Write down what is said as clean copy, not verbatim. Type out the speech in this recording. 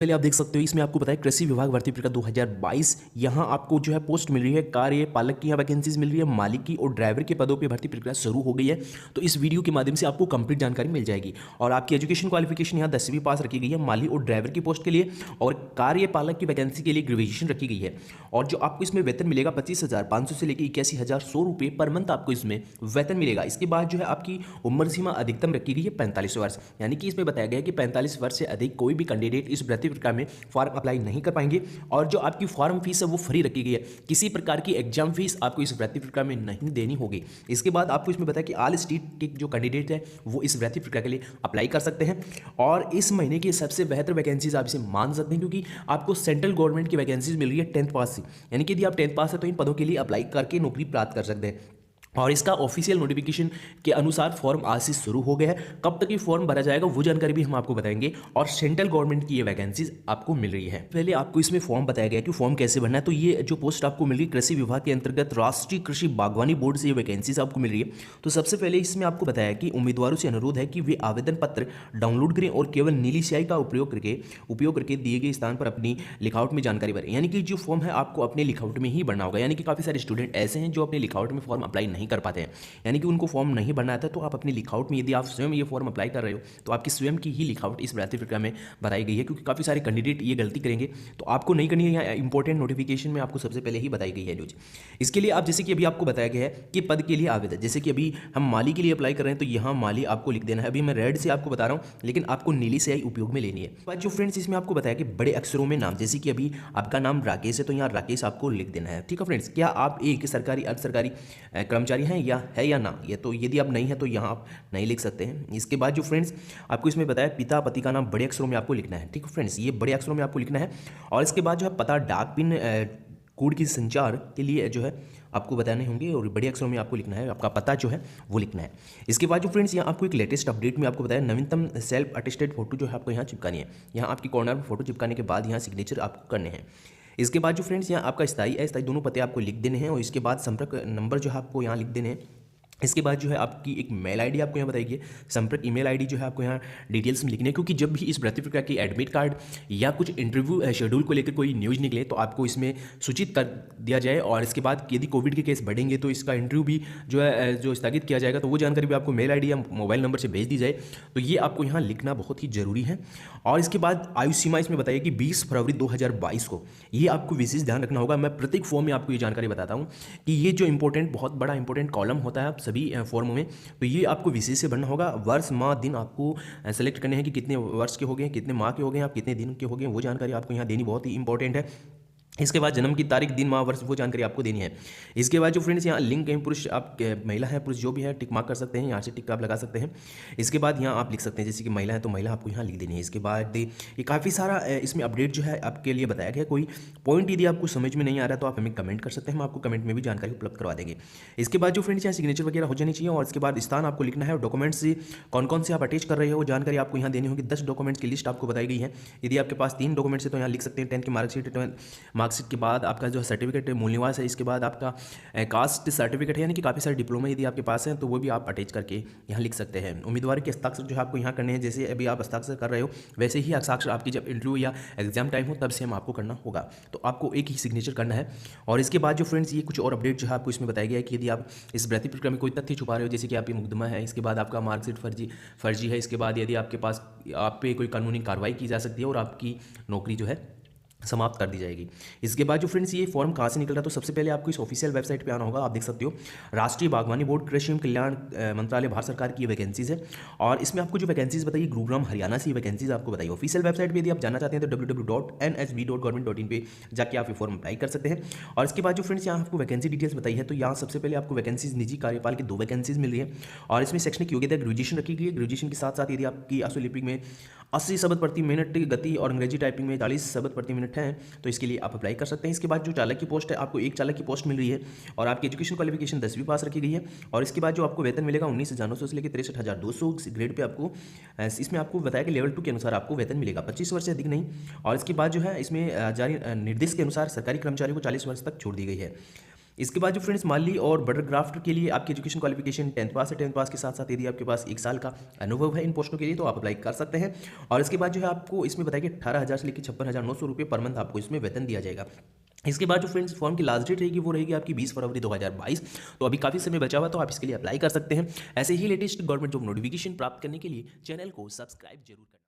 पहले आप देख सकते हो इसमें आपको बताया कृषि विभाग भर्ती परीक्षा 2022। यहाँ आपको जो है पोस्ट मिल रही है, कार्य पालक की यहाँ वैकेंसीज मिल रही है, मालिक की और ड्राइवर के पदों पे भर्ती प्रक्रिया शुरू हो गई है। तो इस वीडियो के माध्यम से आपको कंप्लीट जानकारी मिल जाएगी। और आपकी एजुकेशन क्वालिफिकेशन यहाँ 10वीं पास रखी गई है माली और ड्राइवर की पोस्ट के लिए, और कार्य पालक की वैकेंसी के लिए ग्रेजुएशन रखी गई है। और जो आपको इसमें वेतन मिलेगा 25,500 से लेकर 81,100 रुपये पर मंथ आपको इसमें वेतन मिलेगा। इसके बाद जो है आपकी उम्र सीमा अधिकतम रखी गई है 45 वर्ष, यानी कि इसमें बताया गया है कि 45 वर्ष से अधिक कोई भी कैंडिडेट इस भर्ती प्रक्रिया में फॉर्म अप्लाई नहीं कर पाएंगे। और जो आपकी फॉर्म फीस है वो फ्री रखी गई है, किसी प्रकार की एग्जाम फीस आपको इस भर्ती प्रक्रिया में नहीं देनी होगी। इसके बाद आपको इसमें बताया कि ऑल स्टेट के जो कैंडिडेट है वो इस भर्ती प्रक्रिया के लिए अप्लाई कर सकते हैं। और इस महीने की सबसे बेहतर वैकेंसीज आप इसे मान सकते हैं, क्योंकि आपको सेंट्रल गवर्नमेंट की वैकेंसीज मिल रही है 10th पास से, यानी कि यदि आप 10th पास है तो इन पदों के लिए अप्लाई करके नौकरी प्राप्त कर सकते हैं। और इसका ऑफिशियल नोटिफिकेशन के अनुसार फॉर्म आज से शुरू हो गया है। कब तक ये फॉर्म भरा जाएगा वो जानकारी भी हम आपको बताएंगे। और सेंट्रल गवर्नमेंट की ये वैकेंसीज आपको मिल रही है। पहले आपको इसमें फॉर्म बताया गया कि फॉर्म कैसे भरना है। तो ये जो पोस्ट आपको मिल रही है कृषि विभाग के अंतर्गत राष्ट्रीय कृषि बागवानी बोर्ड से ये वैकेंसीज आपको मिल रही है। तो सबसे पहले इसमें आपको बताया कि उम्मीदवारों से अनुरोध है कि वे आवेदन पत्र डाउनलोड करें और केवल नीली स्याही का उपयोग करके दिए गए स्थान पर अपनी लिखावट में जानकारी भरें। यानी कि जो फॉर्म है आपको अपने लिखावट में ही भरना होगा। यानी कि काफ़ी सारे स्टूडेंट ऐसे हैं जो अपने लिखावट में फॉर्म अप्लाई नहीं कर पाते हैं, यानी कि उनको फॉर्म नहीं भरना आता। तो आप अपनी लिखावट में, यदि आप स्वयं ये फॉर्म अप्लाई कर रहे हो तो आपकी स्वयं की ही लिखावट इस भर्ती प्रक्रिया में बताई गई है, क्योंकि काफ़ी सारे कैंडिडेट ये गलती करेंगे। तो आपको नहीं करनी है। यहाँ इंपॉर्टेंट नोटिफिकेशन में आपको सबसे पहले ही बताई गई है न्यूज। इसके लिए आप जैसे कि अभी आपको बताया गया है कि पद के लिए आवेदन, जैसे कि अभी हम माली के लिए अप्लाई कर रहे हैं तो यहाँ माली आपको लिख देना है। अभी मैं रेड से आपको बता रहा हूँ, लेकिन आपको नीली स्याही उपयोग में लेनी है। पर जो फ्रेंड्स इसमें आपको बताया कि बड़े अक्षरों में नाम, जैसे कि अभी आपका नाम राकेश है तो यहाँ राकेश आपको लिख देना है। ठीक है फ्रेंड्स, क्या आप एक सरकारी अर्ध सरकारी कर्मचारी हैं या ना, ये तो यदि आप नहीं है तो यहाँ आप नहीं लिख सकते हैं। इसके बाद जो फ्रेंड्स आपको इसमें बताया पिता पति का नाम बड़े अक्षरों में आपको लिखना है। ठीक है फ्रेंड्स, ये बड़े अक्षरों में आपको लिखना है। और इसके बाद जो है पता, डाक पिन, कोड की संचार के लिए जो है आपको बताने होंगे, और बड़े अक्षरों में आपको लिखना है, आपका पता जो है वो लिखना है। इसके बाद जो फ्रेंड्स यहाँ आपको एक लेटेस्ट अपडेट में आपको बताया नवीनतम सेल्फ अटेस्टेड फोटो जो है आपको यहाँ चिपकानी है। यहाँ आपकी कॉर्नर में फोटो चिपकाने के बाद यहाँ सिग्नेचर आपको करने हैं। इसके बाद जो फ्रेंड्स यहाँ आपका स्थायी अस्थायी दोनों पते आपको लिख देने हैं। और इसके बाद संपर्क नंबर जो है आपको यहाँ लिख देने हैं। इसके बाद जो है आपकी एक मेल आईडी आपको यहाँ बताइए, संपर्क ईमेल आईडी जो है आपको यहाँ डिटेल्स में लिखनी है, क्योंकि जब भी इस भर्ती प्रक्रिया की एडमिट कार्ड या कुछ इंटरव्यू शेड्यूल को लेकर कोई न्यूज़ निकले तो आपको इसमें सूचित कर दिया जाए। और इसके बाद यदि कोविड के केस बढ़ेंगे तो इसका इंटरव्यू भी जो है जो स्थगित किया जाएगा, तो वो जानकारी भी आपको मेल आईडी या मोबाइल नंबर से भेज दी जाए। तो ये आपको यहाँ लिखना बहुत ही जरूरी है। और इसके बाद आयु सीमा इसमें बताइए कि 20 फरवरी 2022 को, ये आपको विशेष ध्यान रखना होगा। मैं प्रत्येक फॉर्म में आपको ये जानकारी बताता हूँ कि ये जो इंपॉर्टेंट, बहुत बड़ा इंपॉर्टेंट कॉलम होता है आप सभी फॉर्मों में, तो ये आपको विशेष से भरना होगा। वर्ष माह दिन आपको सेलेक्ट करने हैं कि कितने वर्ष के हो गए, कितने माह के हो गए, आप कितने दिन के हो गए, वो जानकारी आपको यहाँ देनी बहुत ही इंपॉर्टेंट है। इसके बाद जन्म की तारीख, दिन, माह, वर्ष, वो जानकारी आपको देनी है। इसके बाद जो फ्रेंड्स यहाँ लिंग कहीं पुरुष, आप महिला है पुरुष जो भी है टिक मार्क कर सकते हैं, यहाँ से टिक आप लगा सकते हैं। इसके बाद यहाँ आप लिख सकते हैं जैसे कि महिला है तो महिला आपको यहाँ लिख देनी है। इसके बाद ये काफ़ी सारा इसमें अपडेट जो है आपके लिए बताया गया। कोई पॉइंट यदि आपको समझ में नहीं आ रहा तो आप हमें कमेंट कर सकते हैं, हम आपको कमेंट में भी जानकारी उपलब्ध करवा देंगे। इसके बाद जो फ्रेंड्स यहाँ सिग्नेचर वगैरह हो जानी चाहिए। और इसके बाद स्थान आपको लिखना है, और डॉक्यूमेंट्स कौन कौन से आप अटैच कर रहे हो जानकारी आपको यहाँ देनी होगी। 10 डॉक्यूमेंट्स की लिस्ट आपको बताई गई है। यदि आपके पास 3 डॉक्यूमेंट्स है तो यहाँ लिख सकते हैं 10th की मार्कशीट के बाद आपका जो सर्टिफिकेट मूल निवास है, इसके बाद आपका कास्ट सर्टिफिकेट है, यानी कि काफ़ी सारे डिप्लोमा यदि आपके पास है तो वो भी आप अटैच करके यहाँ लिख सकते हैं। उम्मीदवार के हस्ताक्षर जो है आपको यहाँ करने हैं, जैसे अभी आप हस्ताक्षर कर रहे हो वैसे ही हस्ताक्षर आपकी जब इंटरव्यू या एग्जाम टाइम हो तब से हम आपको करना होगा। तो आपको एक ही सिग्नेचर करना है। और इसके बाद जो फ्रेंड्स ये कुछ और अपडेट जो है आपको इसमें बताया गया है कि यदि आप इस भर्ती प्रक्रिया में कोई तथ्य छुपा रहे हो, जैसे कि आपकी मुकदमा है, इसके बाद आपका मार्कशीट फर्जी है, इसके बाद यदि आपके पास आप पे कोई कानूनी कार्रवाई की जा सकती है और आपकी नौकरी जो है समाप्त कर दी जाएगी। इसके बाद जो फ्रेंड्स ये फॉर्म कहाँ से निकल रहा है, तो सबसे पहले आपको इस ऑफिशियल वेबसाइट पे आना होगा। आप देख सकते हो राष्ट्रीय बागवानी बोर्ड कृषि एवं कल्याण मंत्रालय भारत सरकार की ये वैकेंसीज है। और इसमें आपको जो वैकेंसीज बताइए गुरुग्राम हरियाणा से ये वैकेंसीज आपको बताइए। ऑफिशियल वेबसाइट पे यदि आप जाना चाहते हैं तो www.nhb.government.in पे जाके आप ये फॉर्म अप्लाई कर सकते हैं। और इसके बाद जो फ्रेंड्स यहाँ आपको वैकेंसी डिटेल्स बताई है, तो यहाँ सबसे पहले आपको वैकेंसीज निजी कार्यपाल की 2 वैकेंसीज मिल रही है। और इसमें शैक्षणिक योग्यता ग्रेजुएशन रखी गई है। ग्रेजुएशन के साथ साथ यदि आपकी आशुलिपिक में 80 शब्द प्रति मिनट गति और अंग्रेजी टाइपिंग में 40 शब्द प्रति मिनट है तो इसके लिए आप अप्लाई कर सकते हैं। इसके बाद जो चालक की पोस्ट है, आपको एक चालक की पोस्ट मिल रही है। और आपकी एजुकेशन क्वालिफिकेशन 10वीं पास रखी गई है। और इसके बाद जो आपको वेतन मिलेगा 19,900 से लेकर 63,200 ग्रेड पे आपको, इसमें आपको बताया कि लेवल 2 के अनुसार आपको वेतन मिलेगा, 25 वर्ष से अधिक नहीं। और इसके बाद जो है इसमें जारी निर्देश के अनुसार सरकारी कर्मचारियों को 40 वर्ष तक छोड़ दी गई है। इसके बाद जो फ्रेंड्स माली और बटर ग्राफ्टर के लिए आपकी एजुकेशन क्वालिफिकेशन 10th पास है। 10th पास के साथ साथ यदि आपके पास 1 साल का अनुभव है इन पोस्टों के लिए तो आप अप्लाई कर सकते हैं। और इसके बाद जो है आपको इसमें बताया कि 18,000 से लेकर 56,900 रुपये पर मंथ आपको इसमें वेतन दिया जाएगा। इसके बाद जो फ्रेंड्स फॉर्म की लास्ट डेट रहेगी वो रहेगी आपकी 20 फरवरी 2022। तो अभी काफ़ी समय बचा हुआ तो आप इसके लिए अप्लाई कर सकते हैं। ऐसे ही लेटेस्ट गवर्नमेंट जॉब नोटिफिकेशन प्राप्त करने के लिए चैनल को सब्सक्राइब जरूर करें।